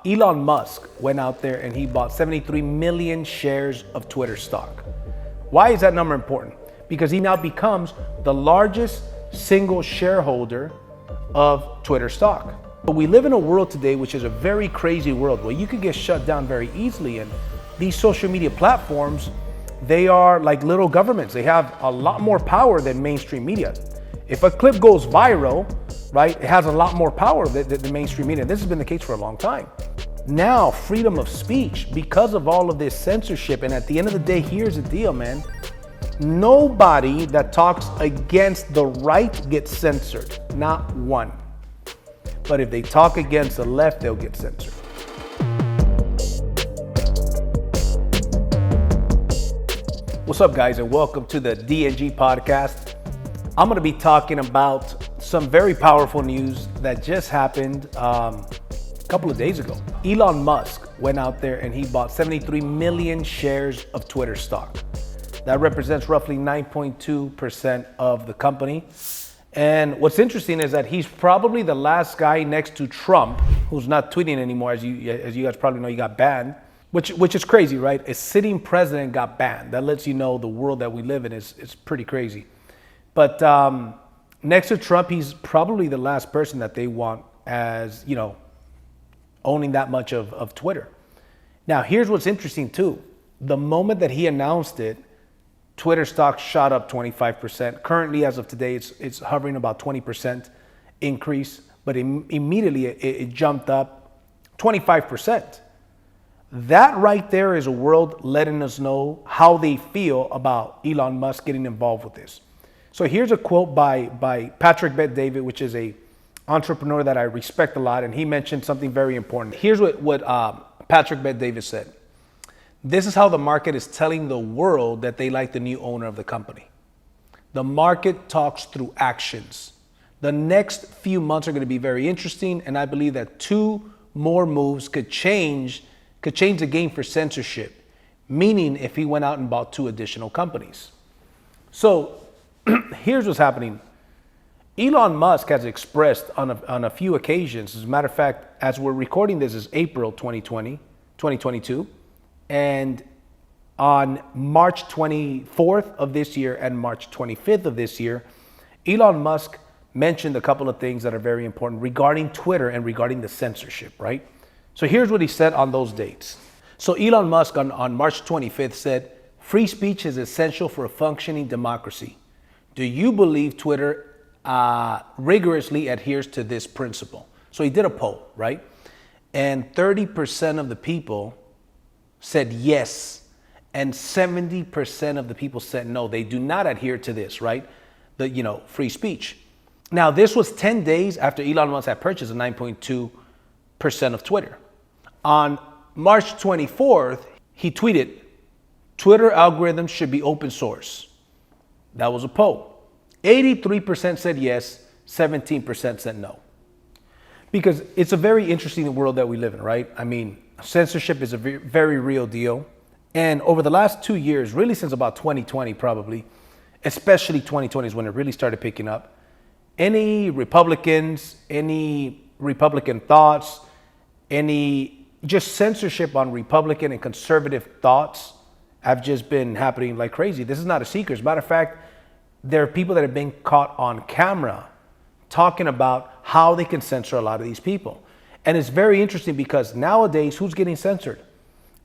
Elon Musk went out there and he bought 73 million shares of Twitter stock. Why is that number important? Because he now becomes the largest single shareholder of Twitter stock. But we live in a world today which is a very crazy world where you could get shut down very easily, and these social media platforms, they are like little governments. They have a lot more power than mainstream media. If a clip goes viral, right, it has a lot more power than mainstream media. This has been the case for a long time. Now, freedom of speech, because of all of this censorship, and at the end of the day, here's the deal, man. Nobody that talks against the right gets censored, not one. But if they talk against the left, they'll get censored. What's up, guys, and welcome to the DNG podcast. I'm going to be talking about some very powerful news that just happened a couple of days ago. Elon Musk went out there and he bought 73 million shares of Twitter stock. That represents roughly 9.2% of the company. And what's interesting is that he's probably the last guy next to Trump who's not tweeting anymore. As you guys probably know, he got banned, which is crazy, right? A sitting president got banned. That lets you know the world that we live in is pretty crazy. But next to Trump, he's probably the last person that they want as, owning that much of Twitter. Now, here's what's interesting too. The moment that he announced it, Twitter stock shot up 25%. Currently, as of today, it's hovering about 20% increase, but immediately it jumped up 25%. That right there is a world letting us know how they feel about Elon Musk getting involved with this. So here's a quote by Patrick Bet-David, which is a entrepreneur that I respect a lot, and he mentioned something very important. Here's what Patrick Bet-David said. This is how the market is telling the world that they like the new owner of the company. The market talks through actions. The next few months are going to be very interesting, and I believe that 2 more moves could change the game for censorship, meaning if he went out and bought 2 additional companies. So here's what's happening. Elon Musk has expressed on a few occasions, as a matter of fact, as we're recording this is April 2022, and on March 24th of this year and March 25th of this year, Elon Musk mentioned a couple of things that are very important regarding Twitter and regarding the censorship, right? So here's what he said on those dates. So Elon Musk on March 25th said, "Free speech is essential for a functioning democracy. Do you believe Twitter rigorously adheres to this principle?" So he did a poll, right? And 30% of the people said yes, and 70% of the people said no. They do not adhere to this, right? The free speech. Now, this was 10 days after Elon Musk had purchased 9.2% of Twitter. On March 24th, he tweeted, "Twitter algorithms should be open source." That was a poll. 83% said yes, 17% said no. Because it's a very interesting world that we live in, right? I mean, censorship is a very real deal. And over the last 2 years, really since about 2020 probably, especially 2020 is when it really started picking up, any Republican thoughts, any just censorship on Republican and conservative thoughts have just been happening like crazy. This is not a secret. As a matter of fact, there are people that have been caught on camera talking about how they can censor a lot of these people. And it's very interesting because nowadays, who's getting censored?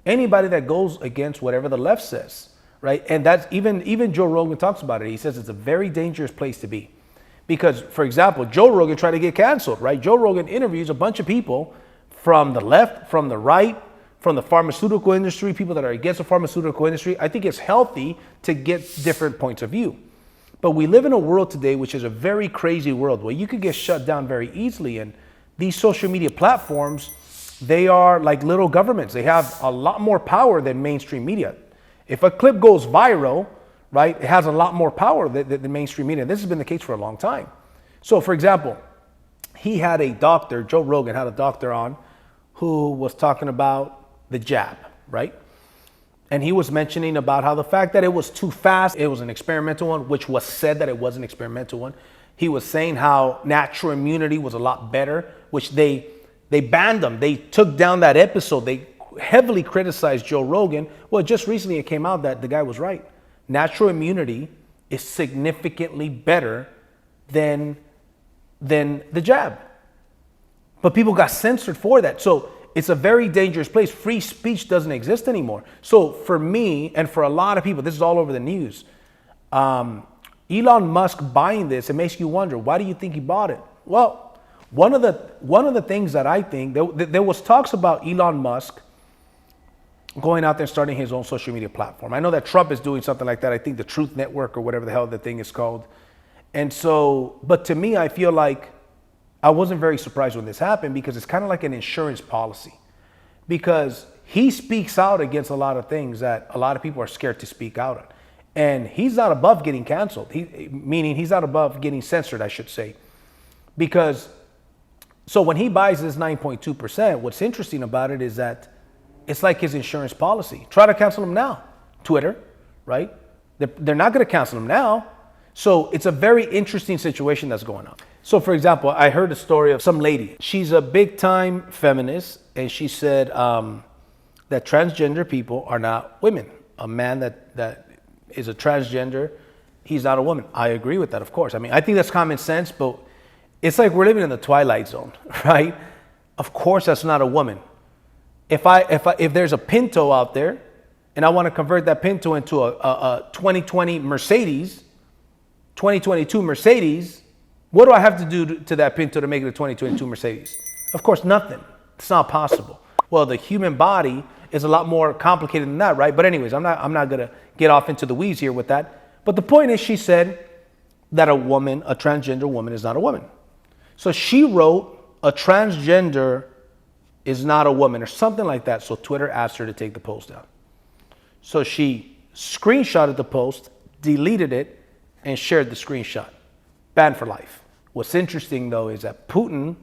Anybody that goes against whatever the left says, right? And that's even Joe Rogan talks about it. He says it's a very dangerous place to be. Because, for example, Joe Rogan tried to get canceled, right? Joe Rogan interviews a bunch of people from the left, from the right, from the pharmaceutical industry, people that are against the pharmaceutical industry. I think it's healthy to get different points of view. But we live in a world today which is a very crazy world where you could get shut down very easily. And these social media platforms, they are like little governments. They have a lot more power than mainstream media. If a clip goes viral, right, it has a lot more power than mainstream media. This has been the case for a long time. So, for example, Joe Rogan had a doctor on who was talking about the jab, right? And he was mentioning about how the fact that it was too fast, it was an experimental one, which was said that it was an experimental one. He was saying how natural immunity was a lot better, which they They banned him. They took down that episode. They heavily criticized Joe Rogan. Well, just recently it came out that the guy was right. Natural immunity is significantly better than the jab. But people got censored for that. So it's a very dangerous place. Free speech doesn't exist anymore. So for me and for a lot of people, this is all over the news. Elon Musk buying this, it makes you wonder, why do you think he bought it? Well, one of the things that I think, there was talks about Elon Musk going out there and starting his own social media platform. I know that Trump is doing something like that. I think the Truth Network or whatever the hell the thing is called. And so, but to me, I feel like I wasn't very surprised when this happened because it's kind of like an insurance policy. Because he speaks out against a lot of things that a lot of people are scared to speak out on. And he's not above getting canceled, meaning he's not above getting censored, I should say. Because, so when he buys this 9.2%, what's interesting about it is that it's like his insurance policy. Try to cancel him now. Twitter, right? They're not going to cancel him now. So it's a very interesting situation that's going on. So for example, I heard a story of some lady. She's a big time feminist. And she said that transgender people are not women. A man that is a transgender, he's not a woman. I agree with that, of course. I mean, I think that's common sense, but it's like we're living in the twilight zone, right? Of course, that's not a woman. If there's a Pinto out there and I want to convert that Pinto into a 2020 Mercedes, 2022 Mercedes, what do I have to do to that Pinto to make it a 2022 Mercedes? Of course, nothing. It's not possible. Well, the human body is a lot more complicated than that, right? But anyways, I'm not going to get off into the weeds here with that. But the point is, she said that a transgender woman is not a woman. So she wrote, a transgender is not a woman or something like that. So Twitter asked her to take the post down. So she screenshotted the post, deleted it, and shared the screenshot. Banned for life. What's interesting though is that Putin,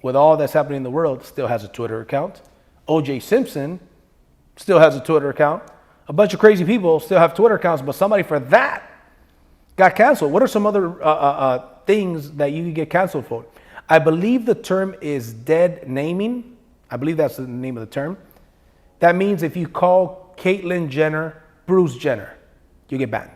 with all that's happening in the world, still has a Twitter account. O.J. Simpson still has a Twitter account. A bunch of crazy people still have Twitter accounts, but somebody for that got canceled. What are some other things that you could get canceled for? I believe the term is dead naming. I believe that's the name of the term. That means if you call Caitlyn Jenner Bruce Jenner, you get banned.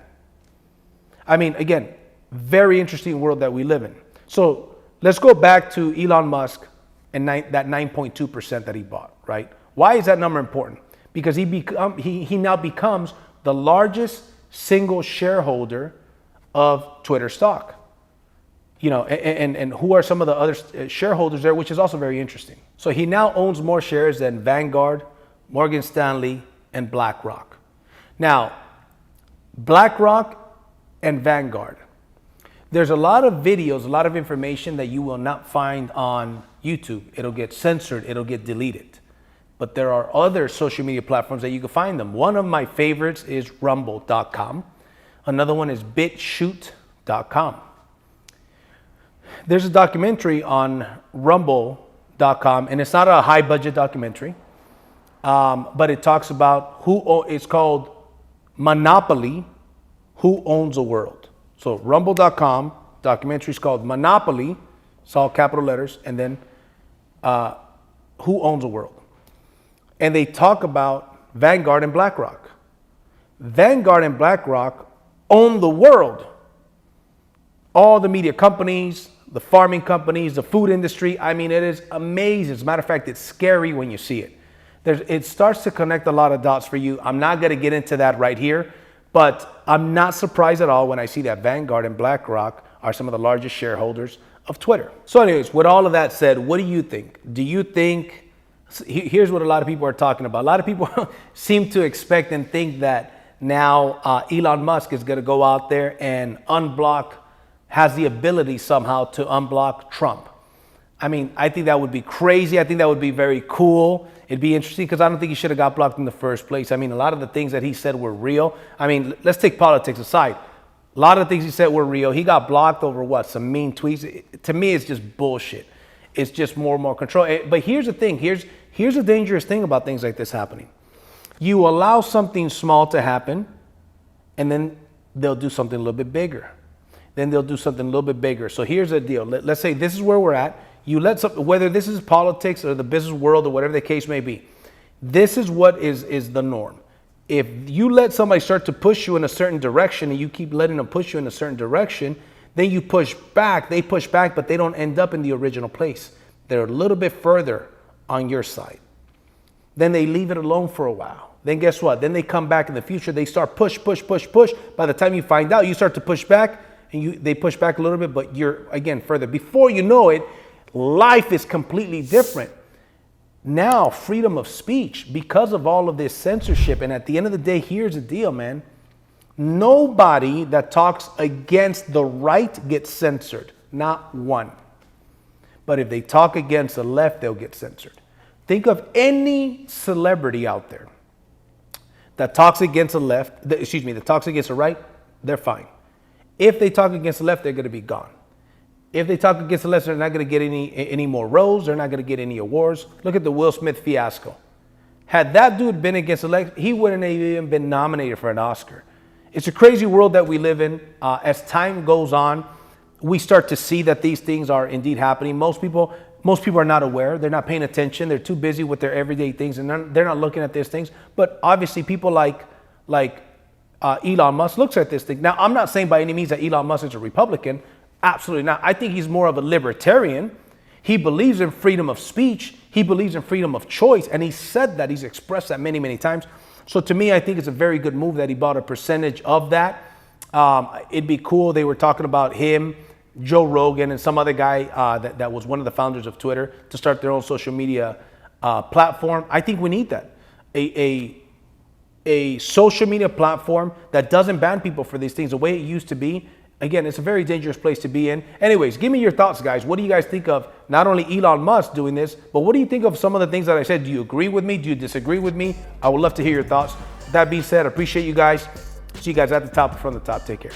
I mean, again, very interesting world that we live in. So let's go back to Elon Musk and that 9.2% that he bought, right? Why is that number important? Because he now becomes the largest single shareholder of Twitter stock. You know, and who are some of the other shareholders there, which is also very interesting. So he now owns more shares than Vanguard, Morgan Stanley, and BlackRock. Now, BlackRock and Vanguard, there's a lot of videos, a lot of information that you will not find on YouTube. It'll get censored, it'll get deleted. But there are other social media platforms that you can find them. One of my favorites is rumble.com. Another one is bitshoot.com. There's a documentary on rumble.com, and it's not a high budget documentary, but it talks about it's called Monopoly, Who Owns the World. So rumble.com, documentary is called Monopoly, it's all capital letters, and then Who Owns the World. And they talk about Vanguard and BlackRock. Vanguard and BlackRock own the world. All the media companies, the farming companies, the food industry. I mean, it is amazing. As a matter of fact, it's scary when you see it. It starts to connect a lot of dots for you. I'm not going to get into that right here, but I'm not surprised at all when I see that Vanguard and BlackRock are some of the largest shareholders of Twitter. So anyways, with all of that said, what do you think? Do you think, here's what a lot of people are talking about. A lot of people seem to expect and think that now Elon Musk is going to go out there and has the ability somehow to unblock Trump. I mean, I think that would be crazy. I think that would be very cool. It'd be interesting because I don't think he should have got blocked in the first place. I mean, a lot of the things that he said were real. I mean, let's take politics aside. A lot of the things he said were real. He got blocked over what? Some mean tweets. To me, it's just bullshit. It's just more and more control. But here's the thing. Here's the dangerous thing about things like this happening. You allow something small to happen, and then they'll do something a little bit bigger. Then they'll do something a little bit bigger. So here's the deal. Let's say this is where we're at. You let some, whether this is politics or the business world or whatever the case may be, this is what is the norm. If you let somebody start to push you in a certain direction and you keep letting them push you in a certain direction, then you push back, they push back, but they don't end up in the original place. They're a little bit further on your side. Then they leave it alone for a while. Then guess what? Then they come back in the future. They start push. By the time you find out, you start to push back and they push back a little bit, but you're again further. Before you know it, life is completely different. Now, freedom of speech, because of all of this censorship. And at the end of the day, here's the deal, man. Nobody that talks against the right gets censored. Not one. But if they talk against the left, they'll get censored. Think of any celebrity out there that talks against the left, that talks against the right, they're fine. If they talk against the left, they're going to be gone. If they talk against the left, they're not going to get any more roles. They're not going to get any awards. Look at the Will Smith fiasco. Had that dude been against the left, he wouldn't have even been nominated for an Oscar. It's a crazy world that we live in. As time goes on, we start to see that these things are indeed happening. Most people are not aware. They're not paying attention. They're too busy with their everyday things, and they're not looking at these things. But obviously, people like Elon Musk looks at this thing. Now, I'm not saying by any means that Elon Musk is a Republican. Absolutely not. I think he's more of a libertarian. He believes in freedom of speech. He believes in freedom of choice. And he said that. He's expressed that many, many times. So to me, I think it's a very good move that he bought a percentage of that. It'd be cool. They were talking about him, Joe Rogan, and some other guy that was one of the founders of Twitter to start their own social media platform. I think we need that. A social media platform that doesn't ban people for these things the way it used to be. Again, it's a very dangerous place to be in. Anyways, give me your thoughts, guys. What do you guys think of not only Elon Musk doing this, but what do you think of some of the things that I said? Do you agree with me? Do you disagree with me? I would love to hear your thoughts. That being said, I appreciate you guys. See you guys at the top, from the top. Take care.